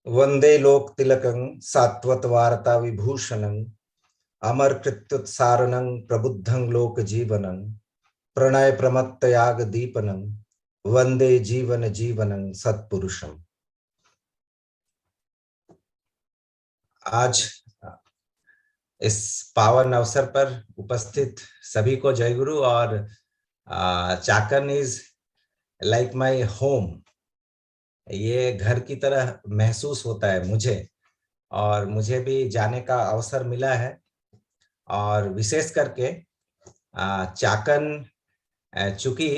वंदे लोक तिलकं सात्वत वार्ता विभूषणं अमर कृत्युत्सारणं प्रबुद्धं लोक जीवनं प्रणय प्रमत्त याग दीपनं वंदे जीवन जीवनं सत्पुरुषम। आज इस पावन अवसर पर उपस्थित सभी को जय गुरु। और Chakan is like my home. ये घर की तरह महसूस होता है मुझे, और मुझे भी जाने का अवसर मिला है। और विशेष करके चाकन चूंकि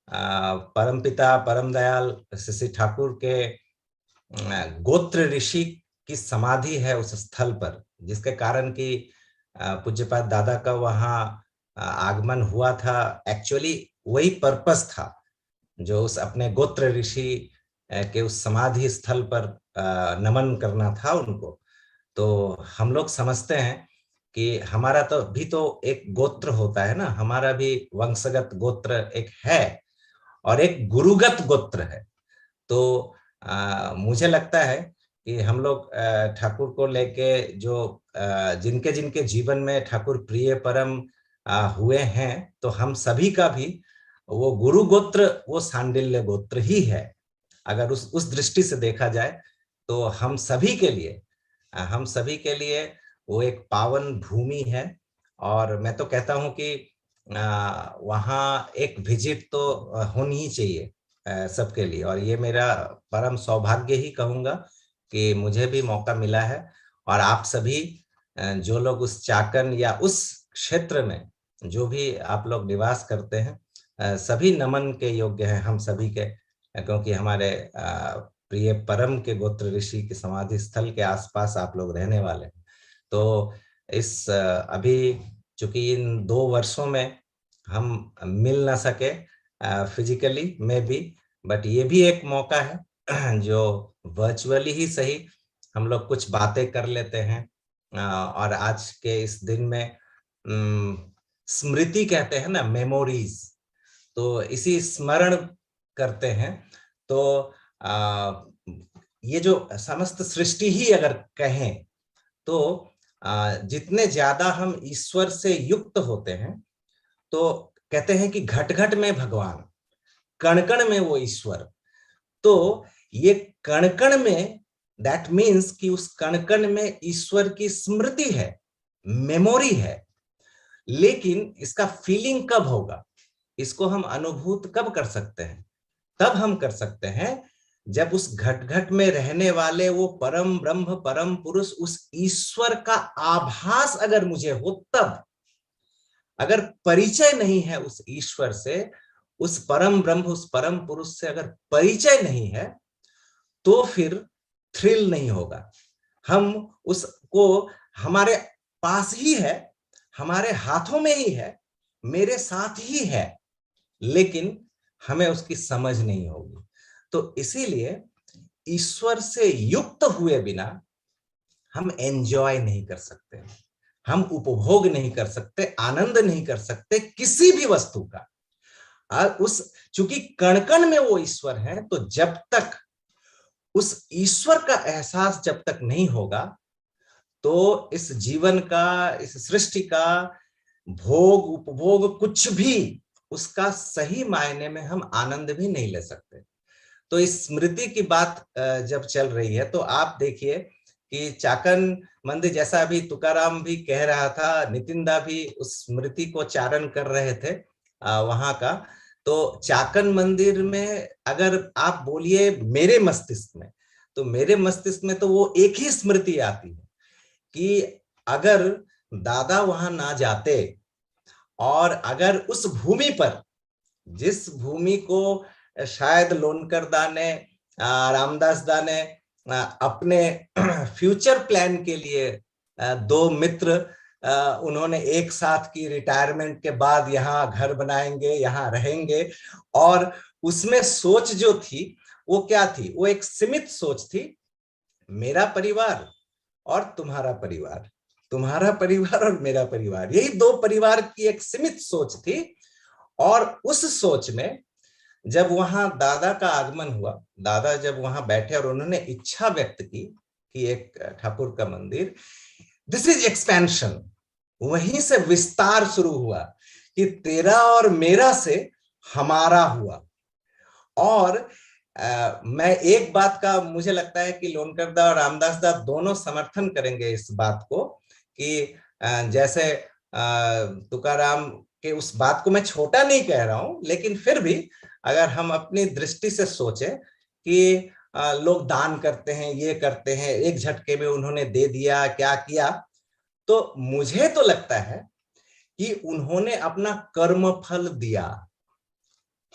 परमपिता परम दयाल श्री ठाकुर के गोत्र ऋषि की समाधि है उस स्थल पर, जिसके कारण कि पूज्यपाद दादा का वहाँ आगमन हुआ था। एक्चुअली वही पर्पस था, जो उस अपने गोत्र ऋषि के उस समाधि स्थल पर नमन करना था उनको। तो हम लोग समझते हैं कि हमारा तो भी तो एक गोत्र होता है ना, हमारा भी वंशगत गोत्र एक है और एक गुरुगत गोत्र है। तो मुझे लगता है कि हम लोग ठाकुर को लेके जो जिनके जिनके जीवन में ठाकुर प्रिय परम हुए हैं, तो हम सभी का भी वो गुरु गोत्र वो सांडिल्य गोत्र ही है। अगर उस दृष्टि से देखा जाए तो हम सभी के लिए वो एक पावन भूमि है। और मैं तो कहता हूं कि वहाँ एक विजिट तो होनी ही चाहिए सबके लिए। और ये मेरा परम सौभाग्य ही कहूंगा कि मुझे भी मौका मिला है। और आप सभी जो लोग उस चाकन या उस क्षेत्र में जो भी आप लोग निवास करते हैं, सभी नमन के योग्य हैं हम सभी के, क्योंकि हमारे प्रिय परम के गोत्र ऋषि के समाधि स्थल के आसपास आप लोग रहने वाले हैं। तो इस अभी चूंकि इन 2 वर्षों में हम मिल ना सके फिजिकली में भी, बट ये भी एक मौका है जो वर्चुअली ही सही हम लोग कुछ बातें कर लेते हैं। और आज के इस दिन में स्मृति कहते हैं ना, मेमोरीज, तो इसी स्मरण करते हैं। तो ये जो समस्त सृष्टि ही अगर कहें तो जितने ज्यादा हम ईश्वर से युक्त होते हैं, तो कहते हैं कि घट घट में भगवान, कण कण में वो ईश्वर। तो ये कण कण में, दैट मीन्स कि उस कण कण में ईश्वर की स्मृति है, मेमोरी है। लेकिन इसका फीलिंग कब होगा, इसको हम अनुभूत कब कर सकते हैं? तब हम कर सकते हैं जब उस घट घट में रहने वाले वो परम ब्रह्म परम पुरुष, उस ईश्वर का आभास अगर मुझे हो तब। अगर परिचय नहीं है उस ईश्वर से, उस परम ब्रह्म उस परम पुरुष से अगर परिचय नहीं है, तो फिर थ्रिल नहीं होगा। हम उसको, हमारे पास ही है, हमारे हाथों में ही है, मेरे साथ ही है, लेकिन हमें उसकी समझ नहीं होगी। तो इसीलिए ईश्वर से युक्त हुए बिना हम एंजॉय नहीं कर सकते, हम उपभोग नहीं कर सकते, आनंद नहीं कर सकते किसी भी वस्तु का। उस चूंकि कण कण में वो ईश्वर है, तो जब तक उस ईश्वर का एहसास जब तक नहीं होगा, तो इस जीवन का, इस सृष्टि का भोग उपभोग कुछ भी, उसका सही मायने में हम आनंद भी नहीं ले सकते। तो इस स्मृति की बात जब चल रही है, तो आप देखिए कि चाकन मंदिर, जैसा अभी तुकाराम भी कह रहा था, नितिन दा भी उस स्मृति को चारण कर रहे थे वहां का। तो चाकन मंदिर में अगर आप बोलिए मेरे मस्तिष्क में, तो मेरे मस्तिष्क में तो वो एक ही स्मृति आती है कि अगर दादा वहां ना जाते, और अगर उस भूमि पर, जिस भूमि को शायद लोनकर दा ने, रामदास दा ने अपने फ्यूचर प्लान के लिए 2 मित्र उन्होंने एक साथ की, रिटायरमेंट के बाद यहाँ घर बनाएंगे, यहाँ रहेंगे। और उसमें सोच जो थी वो क्या थी? वो एक सीमित सोच थी, मेरा परिवार और तुम्हारा परिवार, तुम्हारा परिवार और मेरा परिवार, यही 2 परिवार की एक सीमित सोच थी। और उस सोच में जब वहां दादा का आगमन हुआ, दादा जब वहां बैठे और उन्होंने इच्छा व्यक्त की कि एक ठाकुर का मंदिर, दिस इज एक्सपेंशन, वहीं से विस्तार शुरू हुआ कि तेरा और मेरा से हमारा हुआ। और मैं एक बात का मुझे लगता है कि लोनकर दा और रामदास दा दोनों समर्थन करेंगे इस बात को कि जैसे तुकाराम के उस बात को मैं छोटा नहीं कह रहा हूं, लेकिन फिर भी अगर हम अपनी दृष्टि से सोचें कि लोग दान करते हैं, ये करते हैं, एक झटके में उन्होंने दे दिया, क्या किया, तो मुझे तो लगता है कि उन्होंने अपना कर्म फल दिया।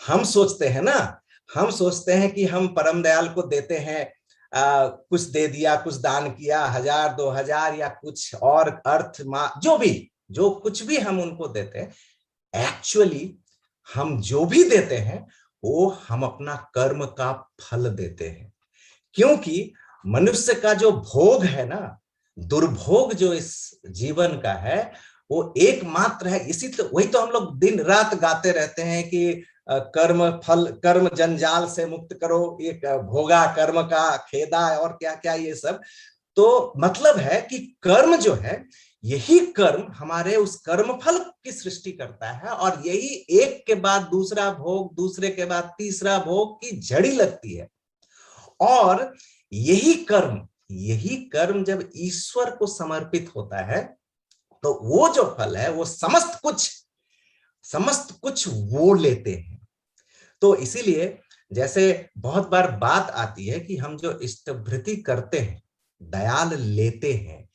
हम सोचते हैं ना, हम सोचते हैं कि हम परम दयाल को देते हैं, कुछ दे दिया, कुछ दान किया, 1000 2000 या कुछ और अर्थ जो भी, जो कुछ भी हम उनको देते हैं, एक्चुअली हम जो भी देते हैं वो हम अपना कर्म का फल देते हैं। क्योंकि मनुष्य का जो भोग है ना, दुर्भोग जो इस जीवन का है, वो एकमात्र है। इसी तो वही तो हम लोग दिन रात गाते रहते हैं कि कर्म फल, कर्म जंजाल से मुक्त करो, एक भोगा कर्म का खेदा और क्या क्या ये सब। तो मतलब है कि कर्म जो है, यही कर्म हमारे उस कर्म फल की सृष्टि करता है, और यही एक के बाद दूसरा भोग, दूसरे के बाद तीसरा भोग की झड़ी लगती है। और यही कर्म जब ईश्वर को समर्पित होता है, तो वो जो फल है वो समस्त कुछ वो लेते हैं। तो इसीलिए जैसे बहुत बार बात आती है कि हम जो इष्टभृति करते हैं, दयाल लेते हैं,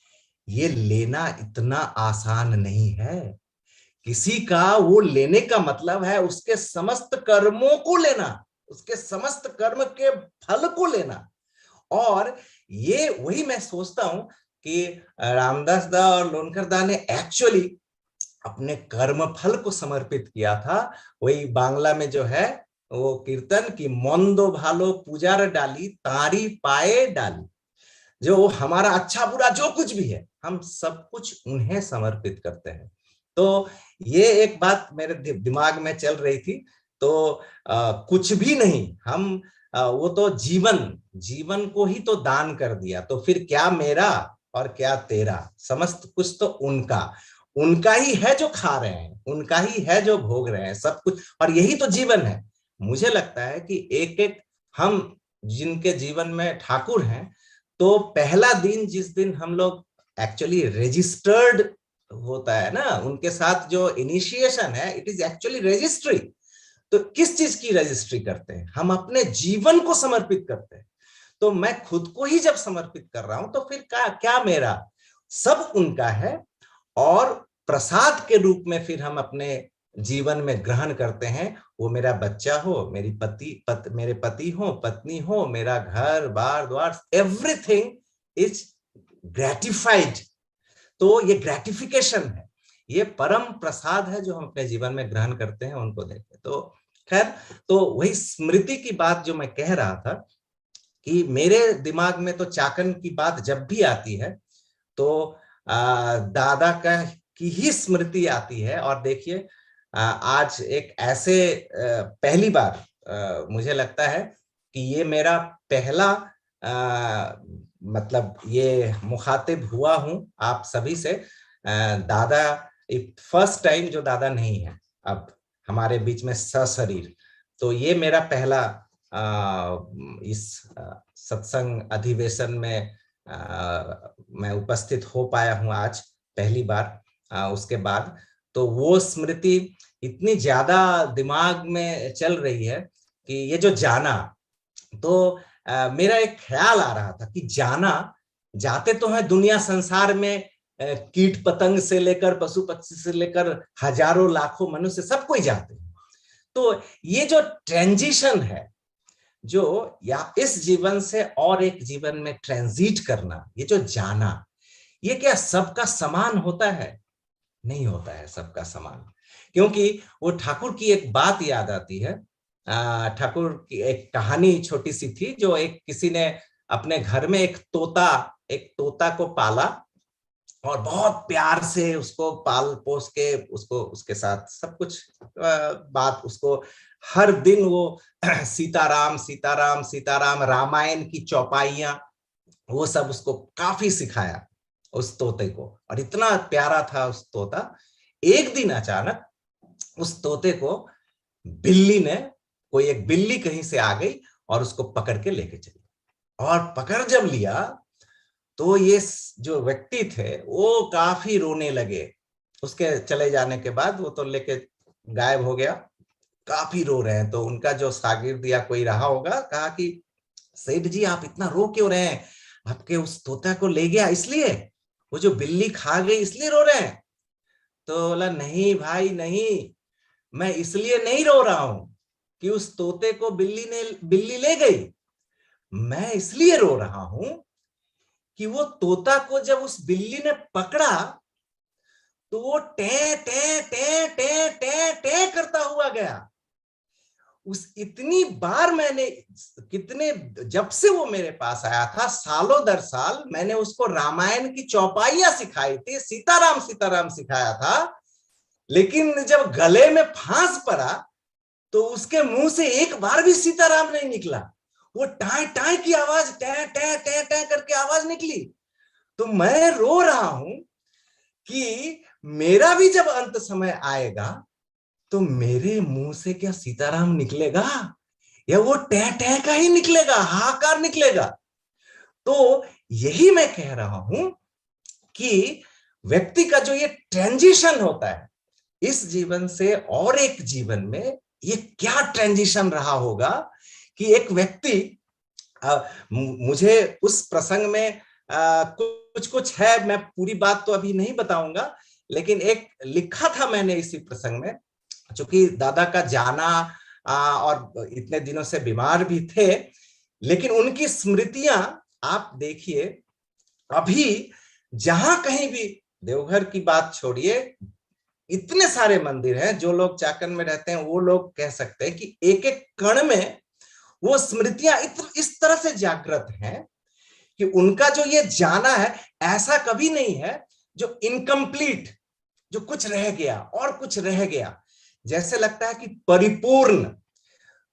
ये लेना इतना आसान नहीं है। किसी का वो लेने का मतलब है उसके समस्त कर्मों को लेना, उसके समस्त कर्म के फल को लेना। और ये वही मैं सोचता हूं कि रामदास दा और लोनकर दा ने एक्चुअली अपने कर्म फल को समर्पित किया था। वही बांग्ला में जो है वो कीर्तन की मंदो भालो पूजार डाली तारी पाए डाली, जो हमारा अच्छा बुरा जो कुछ भी है, हम सब कुछ उन्हें समर्पित करते हैं। तो ये एक बात मेरे दिमाग में चल रही थी। तो कुछ भी नहीं, हम वो तो जीवन को ही तो दान कर दिया, तो फिर क्या मेरा और क्या तेरा, समस्त कुछ तो उनका ही है जो खा रहे हैं, उनका ही है जो भोग रहे हैं सब कुछ, और यही तो जीवन है। मुझे लगता है कि एक एक हम जिनके जीवन में ठाकुर हैं, तो पहला दिन जिस दिन हम लोग एक्चुअली रजिस्टर्ड होता है ना, उनके साथ जो इनिशिएशन है, इट इज एक्चुअली रजिस्ट्री। तो किस चीज की रजिस्ट्री करते हैं? हम अपने जीवन को समर्पित करते हैं। तो मैं खुद को ही जब समर्पित कर रहा हूं, तो फिर क्या मेरा, सब उनका है। और प्रसाद के रूप में फिर हम अपने जीवन में ग्रहण करते हैं। वो मेरा बच्चा हो, मेरे पति हो, पत्नी हो, मेरा घर बार द्वार, एवरीथिंग इज ग्रेटिफाइड। तो ये ग्रेटिफिकेशन है, ये परम प्रसाद है जो हम अपने जीवन में ग्रहण करते हैं उनको देते। तो खैर, तो वही स्मृति की बात जो मैं कह रहा था कि मेरे दिमाग में तो चाकन की बात जब भी आती है तो दादा का की ही स्मृति आती है। और देखिए, आज एक ऐसे पहली बार मुझे लगता है कि ये मेरा पहला मतलब ये मुखातिब हुआ हूं आप सभी से। दादा फर्स्ट टाइम जो दादा नहीं है अब हमारे बीच में सशरीर, तो ये मेरा पहला इस सत्संग अधिवेशन में मैं उपस्थित हो पाया हूं आज पहली बार। उसके बाद तो वो स्मृति इतनी ज्यादा दिमाग में चल रही है कि ये जो जाना, तो मेरा एक ख्याल आ रहा था कि जाते तो है दुनिया संसार में, कीट पतंग से लेकर पशु पक्षी से लेकर हजारों लाखों मनुष्य सब कोई जाते हैं। तो ये जो ट्रांजिशन है, जो या इस जीवन से और एक जीवन में ट्रांजिट करना, ये जो जाना, ये क्या सबका समान होता है? नहीं होता है सबका समान। क्योंकि वो ठाकुर की एक बात याद आती है। ठाकुर की एक कहानी छोटी सी थी, जो एक किसी ने अपने घर में एक तोता को पाला। और बहुत प्यार से उसको पाल पोस के उसको उसके साथ सब कुछ बात उसको हर दिन वो सीताराम सीताराम सीताराम रामायण की चौपाइयां वो सब उसको काफी सिखाया उस तोते को। और इतना प्यारा था उस तोता। एक दिन अचानक उस तोते को बिल्ली ने कोई एक बिल्ली कहीं से आ गई और उसको पकड़ के लेके चली। और पकड़ जब लिया तो ये जो व्यक्ति थे वो काफी रोने लगे। उसके चले जाने के बाद वो तो लेके गायब हो गया, काफी रो रहे हैं। तो उनका जो शागिर्द या कोई रहा होगा कहा कि सेठ जी आप इतना रो क्यों रहे हैं, आपके उस तोता को ले गया इसलिए, वो जो बिल्ली खा गई इसलिए रो रहे हैं। तो बोला नहीं भाई नहीं, मैं इसलिए नहीं रो रहा हूं कि उस तोते को बिल्ली ले गई। मैं इसलिए रो रहा हूं कि वो तोता को जब उस बिल्ली ने पकड़ा तो वो टे टे टे टे टे टे करता हुआ गया। उस इतनी बार मैंने कितने जब से वो मेरे पास आया था सालों दर साल मैंने उसको रामायण की चौपाइयां सिखाई थी, सीताराम सीताराम सिखाया था, लेकिन जब गले में फांस पड़ा तो उसके मुंह से एक बार भी सीताराम नहीं निकला। वो टाई टाई की आवाज टे टे टे टे करके आवाज निकली। तो मैं रो रहा हूं कि मेरा भी जब अंत समय आएगा तो मेरे मुंह से क्या सीताराम निकलेगा या वो टह टह का ही निकलेगा, हाहाकार निकलेगा। तो यही मैं कह रहा हूं कि व्यक्ति का जो ये ट्रांजिशन होता है इस जीवन से और एक जीवन में, ये क्या ट्रांजिशन रहा होगा कि एक व्यक्ति मुझे उस प्रसंग में कुछ कुछ है, मैं पूरी बात तो अभी नहीं बताऊंगा, लेकिन एक लिखा था मैंने इसी प्रसंग में, चूंकि दादा का जाना और इतने दिनों से बीमार भी थे, लेकिन उनकी स्मृतियां आप देखिए अभी जहां कहीं भी, देवघर की बात छोड़िए, इतने सारे मंदिर हैं, जो लोग चाकन में रहते हैं वो लोग कह सकते हैं कि एक एक कण में वो स्मृतियां इस तरह से जागृत हैं कि उनका जो ये जाना है ऐसा कभी नहीं है जो इनकम्प्लीट, जो कुछ रह गया और कुछ रह गया, जैसे लगता है कि परिपूर्ण।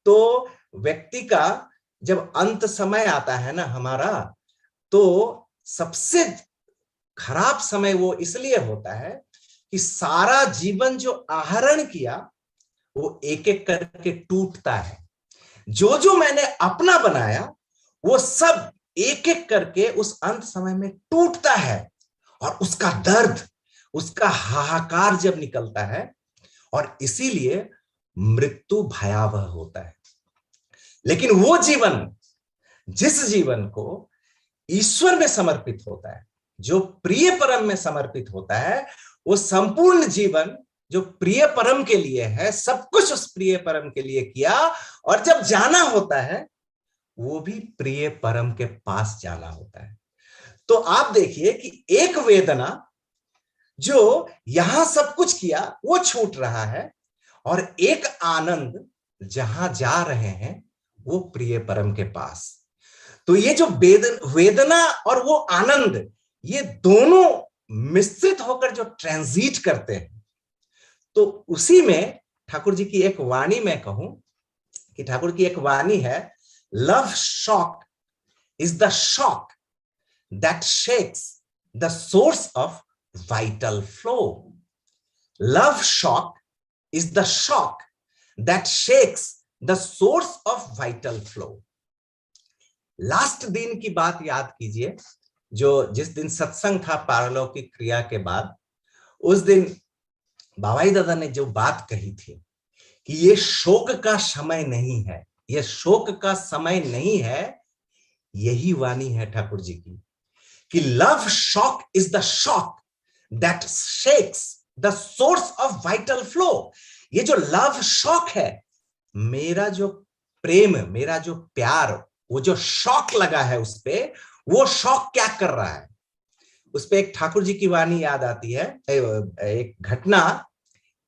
तो व्यक्ति का जब अंत समय आता है ना हमारा, तो सबसे खराब समय वो इसलिए होता है कि सारा जीवन जो आहरण किया वो एक एक करके टूटता है। जो जो मैंने अपना बनाया वो सब एक एक करके उस अंत समय में टूटता है। और उसका दर्द, उसका हाहाकार जब निकलता है, और इसीलिए मृत्यु भयावह होता है। लेकिन वो जीवन, जिस जीवन को ईश्वर में समर्पित होता है, जो प्रिय परम में समर्पित होता है, वो संपूर्ण जीवन जो प्रिय परम के लिए है, सब कुछ उस प्रिय परम के लिए किया, और जब जाना होता है वो भी प्रिय परम के पास जाना होता है। तो आप देखिए कि एक वेदना जो यहां सब कुछ किया वो छूट रहा है, और एक आनंद जहां जा रहे हैं वो प्रिय परम के पास। तो ये जो वेदना और वो आनंद, ये दोनों मिश्रित होकर जो ट्रांजिट करते हैं, तो उसी में ठाकुर जी की एक वाणी मैं कहूं कि ठाकुर की एक वाणी है, love shock is the shock that shakes the source of vital flow. Love shock is the shock that shakes the source of vital flow. Last दिन की बात याद कीजिए, जो जिस दिन सत्संग था पारलौकिक क्रिया के बाद, उस दिन बाबाई दादा ने जो बात कही थी कि ये शोक का समय नहीं है, ये शोक का समय नहीं है, यही वाणी है ठाकुर जी की कि love shock is the shock that shakes the source of vital flow. ये जो लव शॉक है, मेरा जो प्रेम, मेरा जो प्यार, वो जो शॉक लगा है उस पे, वो शॉक क्या कर रहा है, उस पे एक ठाकुर जी की वाणी याद आती है। एक घटना,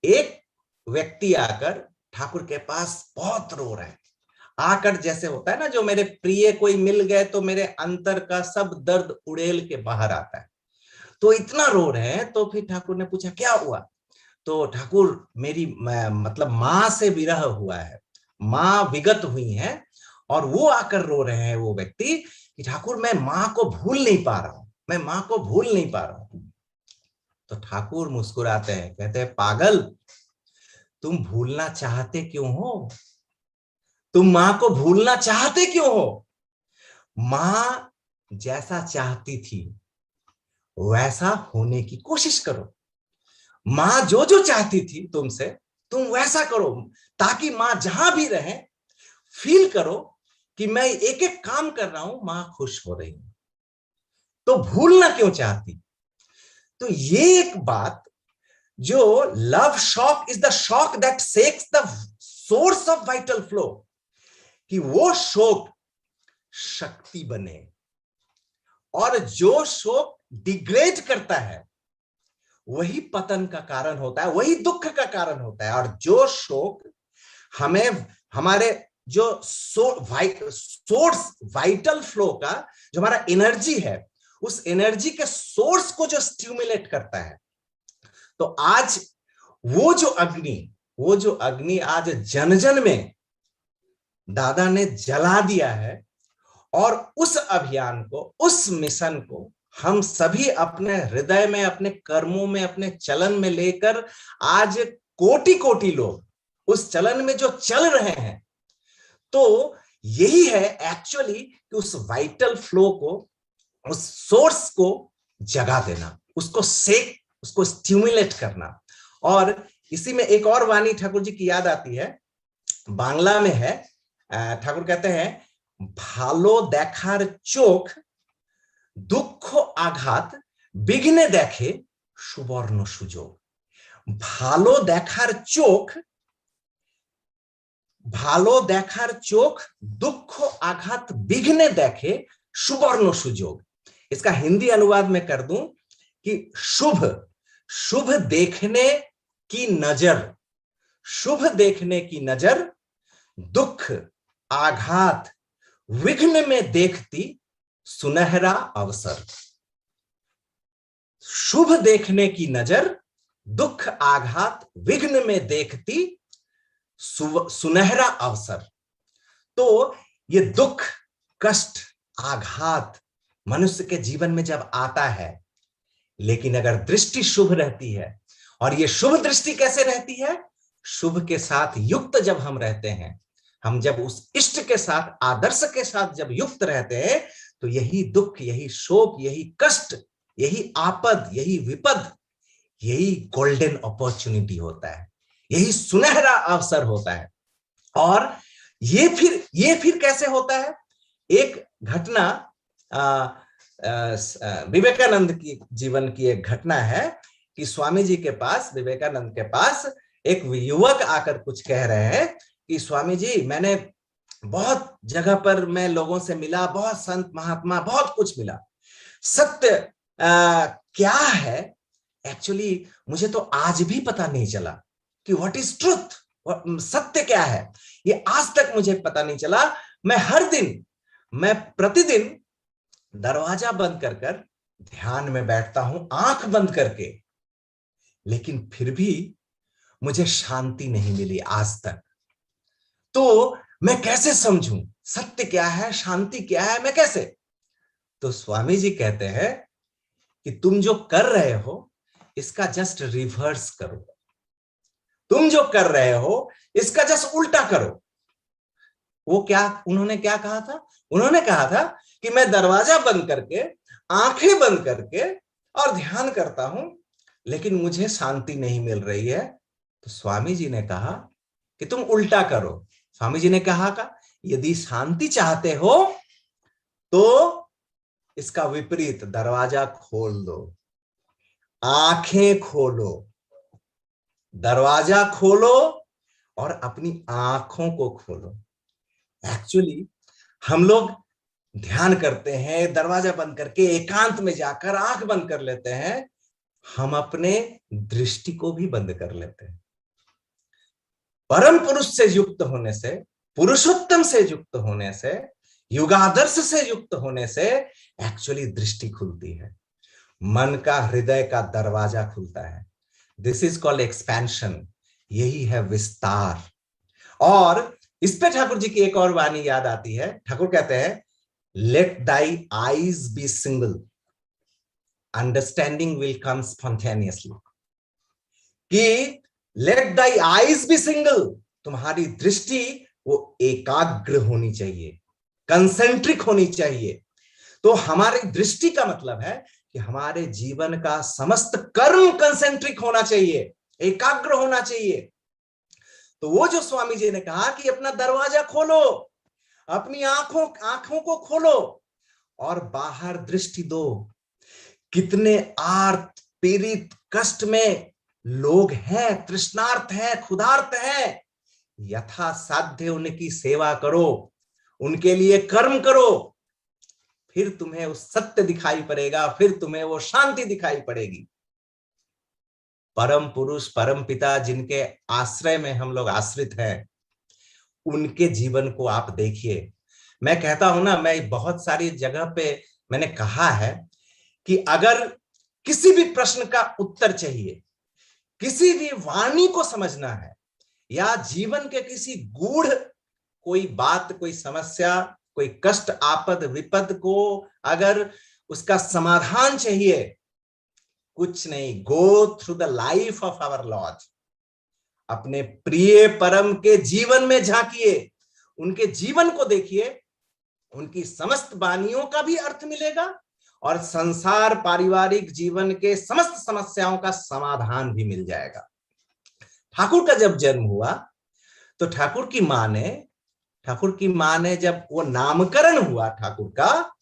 एक व्यक्ति आकर ठाकुर के पास बहुत रो रहे हैं, आकर जैसे होता है ना, जो मेरे प्रिय कोई मिल गए तो मेरे अंतर का सब दर्द उड़ेल के बाहर आता है। तो इतना रो रहे हैं। तो फिर ठाकुर ने पूछा क्या हुआ? तो ठाकुर, मेरी मतलब माँ से विरह हुआ है, माँ विगत हुई हैं, और वो आकर रो रहे हैं वो व्यक्ति कि ठाकुर मैं माँ को भूल नहीं पा रहा हूं, मैं माँ को भूल नहीं पा रहा हूं। तो ठाकुर मुस्कुराते हैं, कहते हैं पागल, तुम भूलना चाहते क्यों हो? तुम माँ को भूलना चाहते क्यों हो? माँ जैसा चाहती थी वैसा होने की कोशिश करो। माँ जो जो चाहती थी तुमसे, तुम वैसा करो, ताकि माँ जहां भी रहे फील करो कि मैं एक एक काम कर रहा हूं, माँ खुश हो रही है। तो भूलना क्यों चाहती? तो ये एक बात, जो love shock is the shock that sex the source of vital flow, कि वो शोक शक्ति बने, और जो शोक डिग्रेड करता है वही पतन का कारण होता है, वही दुख का कारण होता है। और जो शोक हमें हमारे जो सोर्स वाइटल फ्लो का, जो हमारा एनर्जी है, उस एनर्जी के सोर्स को जो स्टिमुलेट करता है, तो आज वो जो अग्नि आज जन जन में दादा ने जला दिया है, और उस अभियान को, उस मिशन को हम सभी अपने हृदय में, अपने कर्मों में, अपने चलन में लेकर आज कोटि कोटि लोग उस चलन में जो चल रहे हैं। तो यही है एक्चुअली कि उस वाइटल फ्लो को, उस सोर्स को जगा देना, उसको स्टिमुलेट करना। और इसी में एक और वाणी ठाकुर जी की याद आती है, बांग्ला में है। ठाकुर कहते हैं, भालो देखार चोख दुख आघात बिघ्ने देखे सुवर्ण सुजोग। भालो देखार चोख दुख आघात बिघ्ने देखे सुवर्ण सुजोग। इसका हिंदी अनुवाद में कर दूं कि शुभ देखने की नजर, शुभ देखने की नजर दुख आघात विघ्न में देखती सुनहरा अवसर। शुभ देखने की नजर दुख आघात विघ्न में देखती सुनहरा अवसर। तो ये दुख, कष्ट, आघात मनुष्य के जीवन में जब आता है, लेकिन अगर दृष्टि शुभ रहती है, और ये शुभ दृष्टि कैसे रहती है? शुभ के साथ युक्त जब हम रहते हैं, हम जब उस इष्ट के साथ, आदर्श के साथ जब युक्त रहते हैं, तो यही दुख, यही शोक, यही कष्ट, यही आपद, यही विपद, यही गोल्डन अपॉर्चुनिटी होता है, यही सुनहरा अवसर होता है। और ये फिर कैसे होता है? एक घटना विवेकानंद की जीवन की एक घटना है कि स्वामी जी के पास, विवेकानंद के पास एक युवक आकर कुछ कह रहे हैं कि स्वामी जी, मैंने बहुत जगह पर मैं लोगों से मिला, बहुत संत महात्मा, बहुत कुछ मिला, सत्य क्या है एक्चुअली मुझे तो आज भी पता नहीं चला कि व्हाट इज ट्रुथ, सत्य क्या है, ये आज तक मुझे पता नहीं चला। मैं प्रतिदिन दरवाजा बंद कर ध्यान में बैठता हूं, आंख बंद करके, लेकिन फिर भी मुझे शांति नहीं मिली आज तक। तो मैं कैसे समझूं सत्य क्या है, शांति क्या है, मैं कैसे? तो स्वामी जी कहते हैं कि तुम जो कर रहे हो इसका जस्ट रिवर्स करो, तुम जो कर रहे हो इसका जस्ट उल्टा करो। वो क्या, उन्होंने क्या कहा था? उन्होंने कहा था कि मैं दरवाजा बंद करके, आंखें बंद करके और ध्यान करता हूं, लेकिन मुझे शांति नहीं मिल रही है। तो स्वामी जी ने कहा कि तुम उल्टा करो। स्वामी जी ने कहा यदि शांति चाहते हो तो इसका विपरीत, दरवाजा खोल दो, आंखें खोलो, दरवाजा खोलो और अपनी आंखों को खोलो। एक्चुअली हम लोग ध्यान करते हैं, दरवाजा बंद करके एकांत में जाकर आंख बंद कर लेते हैं, हम अपने दृष्टि को भी बंद कर लेते हैं। परम पुरुष से युक्त होने से, पुरुषोत्तम से युक्त होने से, युगादर्श से युक्त होने से एक्चुअली दृष्टि खुलती है। मन का, हृदय का दरवाजा खुलता है। दिस इज कॉल्ड एक्सपेंशन, यही है विस्तार। और इस पे ठाकुर जी की एक और वाणी याद आती है। ठाकुर कहते हैं, let thy eyes be single, understanding will come spontaneously. कि let thy eyes be single, तुम्हारी दृष्टि वो एकाग्र होनी चाहिए, कंसेंट्रिक होनी चाहिए। तो हमारी दृष्टि का मतलब है कि हमारे जीवन का समस्त कर्म कंसेंट्रिक होना चाहिए, एकाग्र होना चाहिए। तो वो जो स्वामी जी ने कहा कि अपना दरवाजा खोलो, अपनी आंखों को खोलो और बाहर दृष्टि दो। कितने आर्त पीड़ित कष्ट में लोग हैं, तृष्णार्थ हैं, क्षुधार्त हैं। यथा साध्य उनकी सेवा करो, उनके लिए कर्म करो, फिर तुम्हें वो सत्य दिखाई पड़ेगा, फिर तुम्हें वो शांति दिखाई पड़ेगी। परम पुरुष, परम पिता जिनके आश्रय में हम लोग आश्रित हैं, उनके जीवन को आप देखिए। मैं कहता हूं ना, मैं बहुत सारी जगह पे मैंने कहा है कि अगर किसी भी प्रश्न का उत्तर चाहिए, किसी भी वाणी को समझना है, या जीवन के किसी गूढ़ कोई बात, कोई समस्या, कोई कष्ट, आपद, विपद को अगर उसका समाधान चाहिए, कुछ नहीं, go through the life of our Lord. अपने प्रिय परम के जीवन में झांकिए, उनके जीवन को देखिए, उनकी समस्त वाणियों का भी अर्थ मिलेगा और संसार पारिवारिक जीवन के समस्त समस्याओं का समाधान भी मिल जाएगा। ठाकुर का जब जन्म हुआ तो ठाकुर की मां ने जब वो नामकरण हुआ ठाकुर का,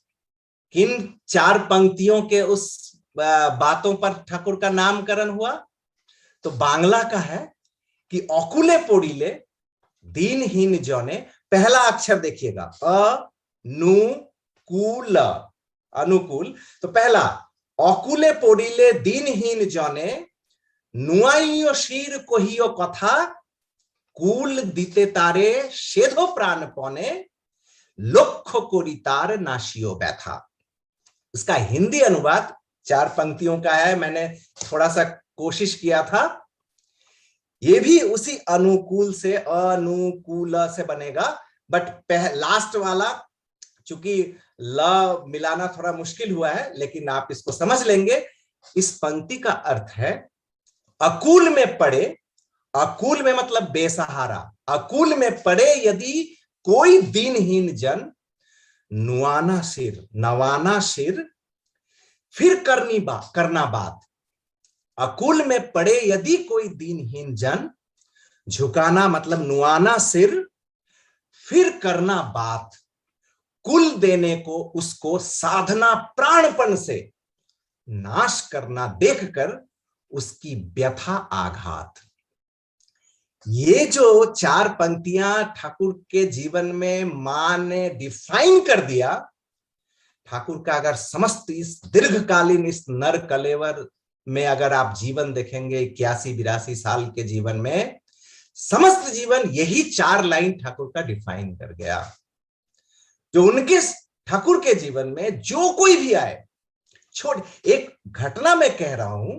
किन 4 पंक्तियों के उस बातों पर ठाकुर का नामकरण हुआ, तो बांग्ला का है कि अकुले पोड़िले दीनहीन जने, पहला अक्षर देखिएगा, अनुकूल, अनुकूल। तो पहला, अकुले पोड़िले दीनहीन जने, नुआइयो शीर कहियो कथा, कुल दिते तारे सेधो प्राण पौने, लक्ष्य कोरी तार नाशियो व्यथा। इसका हिंदी अनुवाद 4 पंक्तियों का है, मैंने थोड़ा सा कोशिश किया था। ये भी उसी अनुकूल से, अनुकूल से बनेगा, बट लास्ट वाला चूंकि ल मिलाना थोड़ा मुश्किल हुआ है, लेकिन आप इसको समझ लेंगे। इस पंक्ति का अर्थ है, अकुल में पड़े, अकुल में मतलब बेसहारा, अकुल में पड़े यदि कोई दीनहीन जन, नुआना सिर, नवाना सिर, फिर करना बात। अकुल में पड़े यदि कोई दीनहीन जन, झुकाना मतलब नुआना सिर, फिर करना बात, कुल देने को उसको साधना प्राणपण से नाश करना देखकर उसकी व्यथा आघात। ये जो 4 पंक्तियां ठाकुर के जीवन में मां ने डिफाइन कर दिया, ठाकुर का अगर समस्त इस दीर्घकालीन इस नर कलेवर में अगर आप जीवन देखेंगे, 81-82 साल के जीवन में, समस्त जीवन यही 4 लाइन ठाकुर का डिफाइन कर गया। जो उनके ठाकुर के जीवन में जो कोई भी आए, एक घटना में कह रहा हूं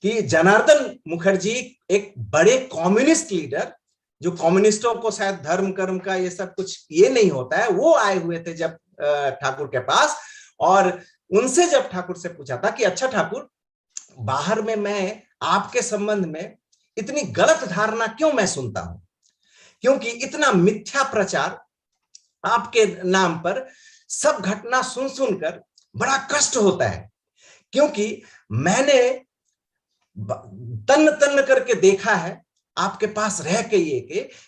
कि जनार्दन मुखर्जी एक बड़े कम्युनिस्ट लीडर, जो कम्युनिस्टों को शायद धर्म कर्म का ये सब कुछ ये नहीं होता है, वो आए हुए थे जब ठाकुर के पास, और उनसे जब ठाकुर से पूछा था कि अच्छा ठाकुर, बाहर में मैं आपके संबंध में इतनी गलत धारणा क्यों मैं सुनता हूं, क्योंकि इतना मिथ्या प्रचार आपके नाम पर, सब घटना सुन सुनकर बड़ा कष्ट होता है, क्योंकि मैंने तन तन करके देखा है आपके पास रह के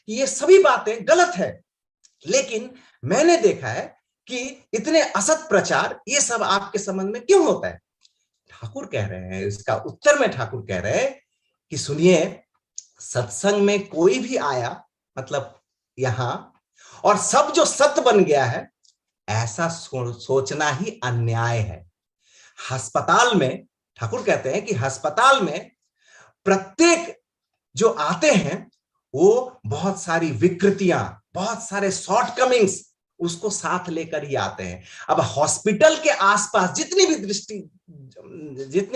ये सभी बातें गलत है, लेकिन मैंने देखा है कि इतने असत प्रचार ये सब आपके संबंध में क्यों होता है। ठाकुर कह रहे हैं, इसका उत्तर में ठाकुर कह रहे हैं कि सुनिए, सत्संग में कोई भी आया, मतलब यहां, और सब जो सत्य बन गया है, ऐसा सोचना ही अन्याय है। अस्पताल में, ठाकुर कहते हैं कि अस्पताल में प्रत्येक जो आते हैं वो बहुत सारी विकृतियां, बहुत सारे शॉर्टकमिंग्स उसको साथ लेकर ही आते हैं। अब हॉस्पिटल के आसपास जितनी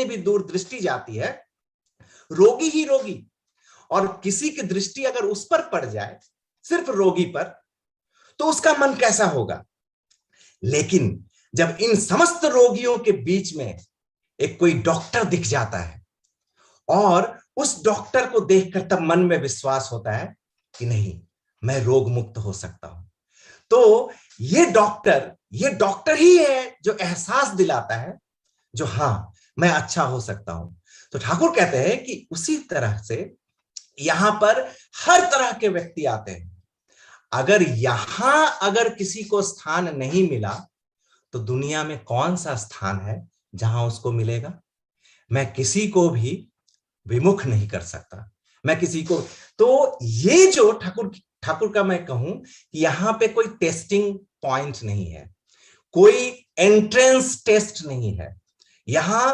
भी दूर दृष्टि जाती है, रोगी ही रोगी, और किसी की दृष्टि अगर उस पर पड़ जाए, सिर्फ रोगी पर, तो उसका मन कैसा होगा। लेकिन जब इन समस्त रोगियों के बीच में एक कोई डॉक्टर दिख जाता है, और उस डॉक्टर को देखकर तब मन में विश्वास होता है कि नहीं, मैं रोग मुक्त हो सकता हूं, तो ये डॉक्टर ही है जो एहसास दिलाता है, जो हां, मैं अच्छा हो सकता हूं। तो ठाकुर कहते हैं कि उसी तरह से यहां पर हर तरह के व्यक्ति आते हैं। अगर किसी को स्थान नहीं मिला, तो दुनिया में कौन सा स्थान है जहां उसको मिलेगा। मैं किसी को भी विमुख नहीं कर सकता, मैं किसी को। तो ये जो ठाकुर का मैं कहूं कि यहां पे कोई टेस्टिंग पॉइंट नहीं है, कोई एंट्रेंस टेस्ट नहीं है। यहां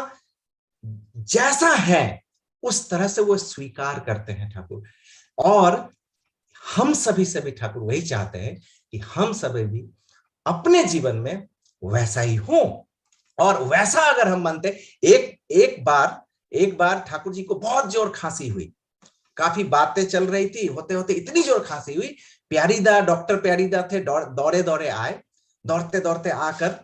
जैसा है उस तरह से वो स्वीकार करते हैं ठाकुर। और हम सभी से भी ठाकुर वही चाहते हैं कि हम सभी भी अपने जीवन में वैसा ही हो। और वैसा अगर हम मानते, एक बार ठाकुर जी को बहुत जोर खांसी हुई, काफी बातें चल रही थी, होते होते इतनी जोर खांसी हुई, डॉक्टर प्यारीदा थे, दौड़े दौड़े आए, दौड़ते दौड़ते आकर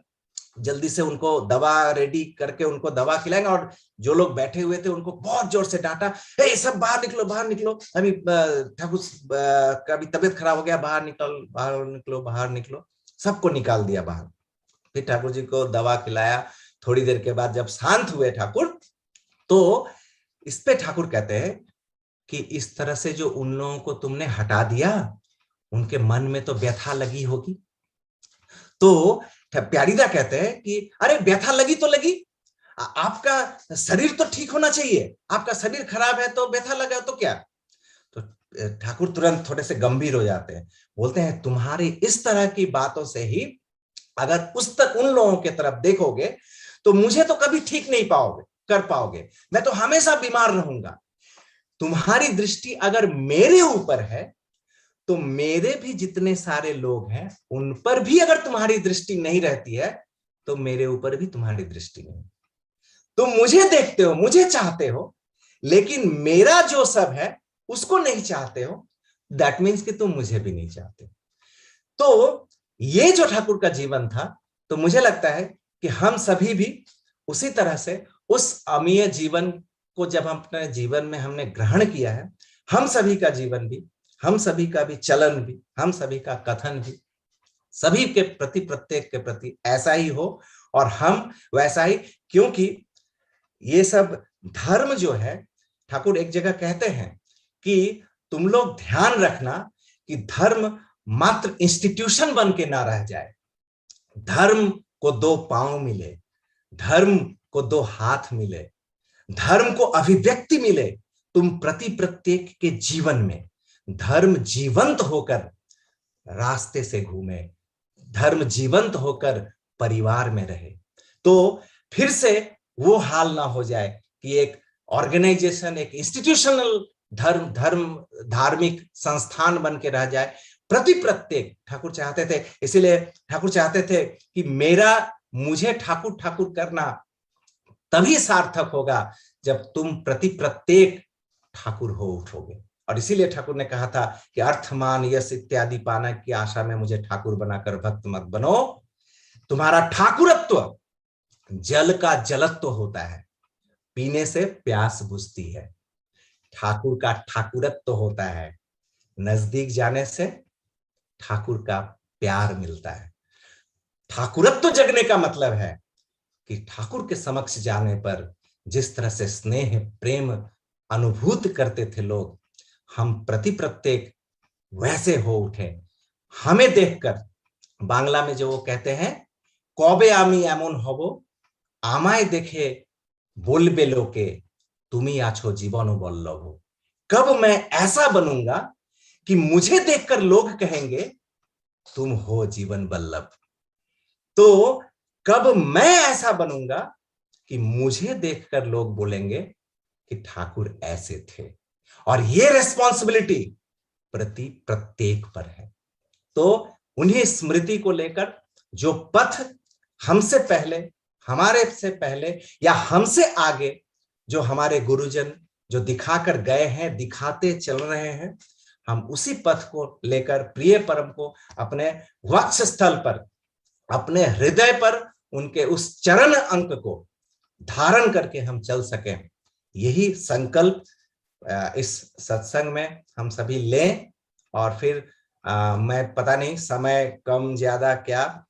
जल्दी से उनको दवा रेडी करके उनको दवा खिलाएंगे, और जो लोग बैठे हुए थे उनको बहुत जोर से डांटा, ए सब बाहर निकलो, बाहर निकलो, अभी ठाकुर का भी तबीयत खराब हो गया, बाहर निकलो। सबको निकाल दिया बाहर। फिर ठाकुर जी को दवा खिलाया। थोड़ी देर के बाद जब शांत हुए ठाकुर, तो इस पे ठाकुर कहते हैं कि इस तरह से जो उन लोगों को तुमने हटा दिया, उनके मन में तो व्यथा लगी होगी। तो प्यारीदा कहते हैं कि अरे व्यथा लगी तो लगी, आपका शरीर तो ठीक होना चाहिए, आपका शरीर खराब है तो व्यथा लगा तो क्या। तो ठाकुर तुरंत थोड़े से गंभीर हो जाते हैं, बोलते हैं तुम्हारी इस तरह की बातों से ही अगर उन लोगों के तरफ देखोगे तो मुझे तो कभी ठीक नहीं कर पाओगे, मैं तो हमेशा बीमार रहूंगा। तुम्हारी दृष्टि अगर मेरे ऊपर है, तो मेरे भी जितने सारे लोग हैं उन पर भी अगर तुम्हारी दृष्टि नहीं रहती है, तो मेरे ऊपर भी तुम्हारी दृष्टि नहीं। तुम मुझे देखते हो, मुझे चाहते हो, लेकिन मेरा जो सब है उसको नहीं चाहते हो, दैट मीन्स कि तुम मुझे भी नहीं चाहते। तो ये जो ठाकुर का जीवन था, तो मुझे लगता है कि हम सभी भी उसी तरह से उस अमीय जीवन को जब हम अपने जीवन में हमने ग्रहण किया है, हम सभी का जीवन भी, हम सभी का भी चलन भी, हम सभी का कथन भी सभी के प्रति, प्रत्येक के प्रति ऐसा ही हो, और हम वैसा ही। क्योंकि ये सब धर्म जो है, ठाकुर एक जगह कहते हैं कि तुम लोग ध्यान रखना कि धर्म मात्र इंस्टीट्यूशन बन के ना रह जाए। धर्म को दो पांव मिले, धर्म को दो हाथ मिले, धर्म को अभिव्यक्ति मिले। तुम प्रति प्रत्येक के जीवन में धर्म जीवंत होकर रास्ते से घूमे, धर्म जीवंत होकर परिवार में रहे। तो फिर से वो हाल ना हो जाए कि एक ऑर्गेनाइजेशन, एक इंस्टीट्यूशनल धार्मिक संस्थान बन के रह जाए। प्रति प्रत्येक ठाकुर चाहते थे, इसीलिए ठाकुर चाहते थे कि मुझे ठाकुर ठाकुर करना तभी सार्थक होगा जब तुम प्रति प्रत्येक ठाकुर हो उठोगे। और इसीलिए ठाकुर ने कहा था कि अर्थ मान यश इत्यादि पाने की आशा में मुझे ठाकुर बनाकर भक्त मत बनो। तुम्हारा ठाकुरत्व जल का जलत्व होता है, पीने से प्यास बुझती है। ठाकुर का ठाकुरत्व होता है, नजदीक जाने से ठाकुर का प्यार मिलता है। ठाकुरत्व जगने का मतलब है कि ठाकुर के समक्ष जाने पर जिस तरह से स्नेह प्रेम अनुभूत करते थे लोग, हम प्रति प्रत्येक वैसे हो उठे। हमें देखकर बांग्ला में जो वो कहते हैं, कबे आमी एमन हबो आमाय देखे बोलबे लोके तुमी आछो जीवन बल्लभ। कब मैं ऐसा बनूंगा कि मुझे देखकर लोग कहेंगे तुम हो जीवन बल्लभ। तो कब मैं ऐसा बनूंगा कि मुझे देखकर लोग बोलेंगे कि ठाकुर ऐसे थे। और ये रिस्पॉन्सिबिलिटी प्रति प्रत्येक पर है। तो उन्हीं स्मृति को लेकर जो पथ हमसे पहले, हमारे से पहले या हमसे आगे जो हमारे गुरुजन जो दिखाकर गए हैं, दिखाते चल रहे हैं, हम उसी पथ को लेकर प्रिय परम को अपने वक्षस्थल पर, अपने हृदय पर उनके उस चरण अंक को धारण करके हम चल सकें। यही संकल्प इस सत्संग में हम सभी लें। और फिर मैं पता नहीं समय कम ज्यादा क्या,